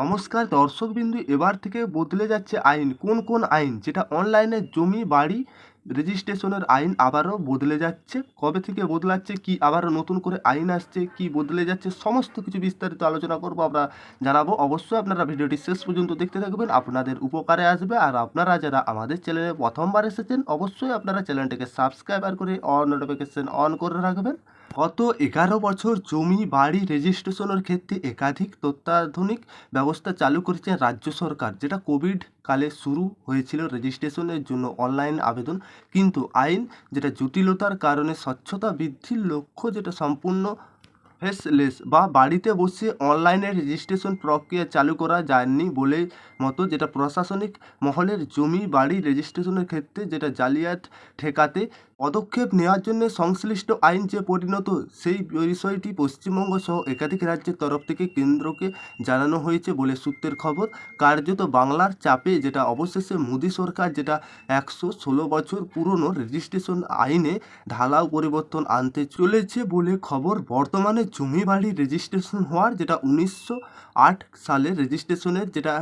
নমস্কার দর্শকবিন্দু, এবার থেকে বদলে যাচ্ছে আইন। কোন কোন আইন? যেটা অনলাইনে জমি বাড়ি রেজিস্ট্রেশনের আইন আবারও বদলে যাচ্ছে। কবে থেকে বদলাচ্ছে, কি আবারও নতুন করে আইন আসছে, কি বদলে যাচ্ছে, সমস্ত কিছু বিস্তারিত আলোচনা করব, আমরা জানাবো। অবশ্যই আপনারা ভিডিওটি শেষ পর্যন্ত দেখতে থাকবেন, আপনাদের উপকারে আসবে। আর আপনারা যারা আমাদের চ্যানেলে প্রথমবার এসেছেন, অবশ্যই আপনারা চ্যানেলটিকে সাবস্ক্রাইব করে অল নোটিফিকেশন অন করে রাখবেন। গত 11 বছর জমি বাড়ি রেজিস্ট্রেশনের ক্ষেত্রে একাধিক অত্যাধুনিক ব্যবস্থা চালু করেছে রাজ্য সরকার, যেটা কোভিড কালে শুরু হয়েছিল রেজিস্ট্রেশনের জন্য অনলাইন আবেদন। কিন্তু আইন যেটা জটিলতার কারণে স্বচ্ছতা বৃদ্ধির লক্ষ্য যেটা সম্পূর্ণ ফেসলেস বা বাড়িতে বসে অনলাইনে রেজিস্ট্রেশন প্রক্রিয়া চালু করা যায়নি বলে মতো, যেটা প্রশাসনিক মহলের জমি বাড়ি রেজিস্ট্রেশনের ক্ষেত্রে যেটা জালিয়াত ঠেকাতে পদক্ষেপ নেওয়ার জন্য সংশ্লিষ্ট আইন যে পরিণত, সেই বিষয়টি পশ্চিমবঙ্গ সহ একাধিক রাজ্যের তরফ থেকে কেন্দ্রকে জানানো হয়েছে বলে সূত্রের খবর। কার্যত বাংলার চাপে যেটা অবশেষে মোদী সরকার যেটা 116 বছর পুরনো রেজিস্ট্রেশন আইনে ঢালাও পরিবর্তন আনতে চলেছে বলে খবর। বর্তমানে জমি বাড়ি রেজিস্ট্রেশন হওয়ার যেটা 1908 সালের রেজিস্ট্রেশনের যেটা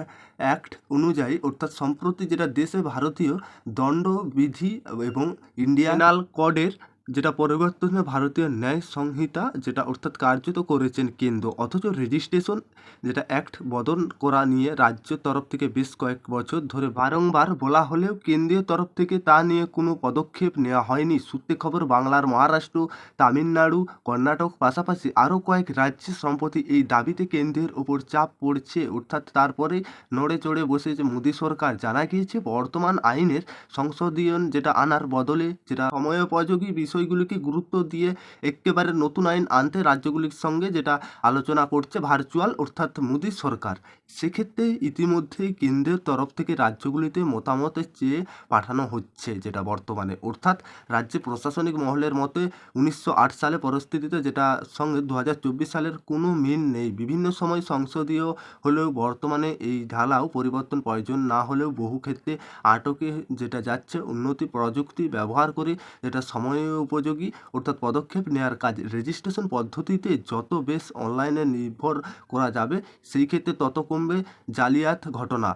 অ্যাক্ট অনুযায়ী, অর্থাৎ সম্প্রতি যেটা দেশে ভারতীয় দণ্ডবিধি এবং ইন্ডিয়ান পেনাল কোডের যেটা পরিবর্তনে ভারতীয় ন্যায় সংহিতা যেটা অর্থাৎ কার্যত করেছেন কেন্দ্র। অথচ রেজিস্ট্রেশন যেটা অ্যাক্ট বদল করা নিয়ে রাজ্য তরফ থেকে বেশ কয়েক বছর ধরে বারংবার বলা হলেও কেন্দ্রীয় তরফ থেকে তা নিয়ে কোনো পদক্ষেপ নেওয়া হয়নি। সূত্রে খবর, বাংলার মহারাষ্ট্র, তামিলনাড়ু, কর্ণাটক পাশাপাশি আরও কয়েক রাজ্যে সম্প্রতি এই দাবিতে কেন্দ্রের ওপর চাপ পড়ছে, অর্থাৎ তারপরে নড়ে চড়ে বসেছে মোদী সরকার। জানা গিয়েছে বর্তমান আইনের সংশোধন যেটা আনার বদলে যেটা সময়োপযোগী বিষয়গুলিকে গুরুত্ব দিয়ে একেবারে নতুন আইন আনতে রাজ্যগুলির সঙ্গে যেটা আলোচনা করছে ভার্চুয়াল অর্থাৎ মোদী সরকার। সেক্ষেত্রে ইতিমধ্যেই কেন্দ্রের তরফ থেকে রাজ্যগুলিতে মতামতের চেয়ে পাঠানো হচ্ছে, যেটা বর্তমানে অর্থাৎ রাজ্যে প্রশাসনিক মহলের মতে 1908 সালে পরিস্থিতিতে যেটা সঙ্গে 2024 সালের কোনো মিল নেই। বিভিন্ন সময় সংসদীয় হলেও বর্তমানে এই ঢালাও পরিবর্তন প্রয়োজন না হলেও বহু ক্ষেত্রে আটকে যেটা যাচ্ছে উন্নতি প্রযুক্তি ব্যবহার করে যেটা সময়োপযোগী অর্থাৎ পদক্ষেপ নেওয়ার কাজ। রেজিস্ট্রেশন পদ্ধতিতে যত বেশ অনলাইনে নির্ভর করা যাবে, সেই ক্ষেত্রে তত কমবে জালিয়াত ঘটনা,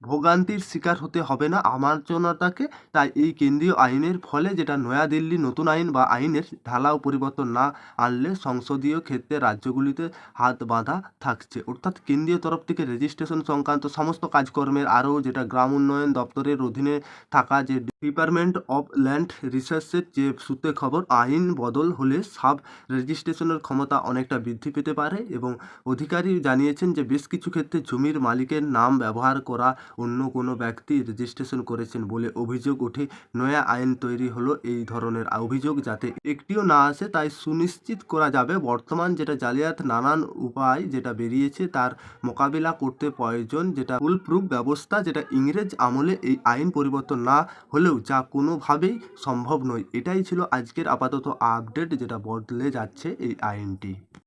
ভোগান্তির শিকার হতে হবে না আমার জনতাকে। তাই এই কেন্দ্রীয় আইনের ফলে যেটা নয়াদিল্লি নতুন আইন বা আইনের ঢালাও পরিবর্তন না আনলে সংসদীয় ক্ষেত্রে রাজ্যগুলিতে হাত বাঁধা থাকছে। অর্থাৎ কেন্দ্রীয় তরফ থেকে রেজিস্ট্রেশন সংক্রান্ত সমস্ত কাজকর্মের আরও যেটা গ্রাম উন্নয়ন দপ্তরের অধীনে থাকা যে ডিপার্টমেন্ট অফ ল্যান্ড রিসার্চের যে সূত্রে খবর, আইন বদল হলে সাব রেজিস্ট্রেশনের ক্ষমতা অনেকটা বৃদ্ধি পেতে পারে এবং অধিকারী জানিয়েছেন যে বেশ কিছু ক্ষেত্রে জমির মালিকের নাম ব্যবহার করা অন্য কোনো ব্যক্তি রেজিস্ট্রেশন করেছেন বলে অভিযোগ ওঠে। নয়া আইন তৈরি হলো এই ধরনের অভিযোগ যাতে একটিও না আসে, তাই সুনিশ্চিত করা যাবে। বর্তমান যেটা জালিয়াত নানান উপায় যেটা বেরিয়েছে তার মোকাবিলা করতে প্রয়োজন যেটা ফুল প্রুফ ব্যবস্থা, যেটা ইংরেজ আমলে এই আইন পরিবর্তন না হলেও যা কোনোভাবেই সম্ভব নয়। এটাই ছিল আজকের আপাতত আপডেট, যেটা বদলে যাচ্ছে এই আইনটি।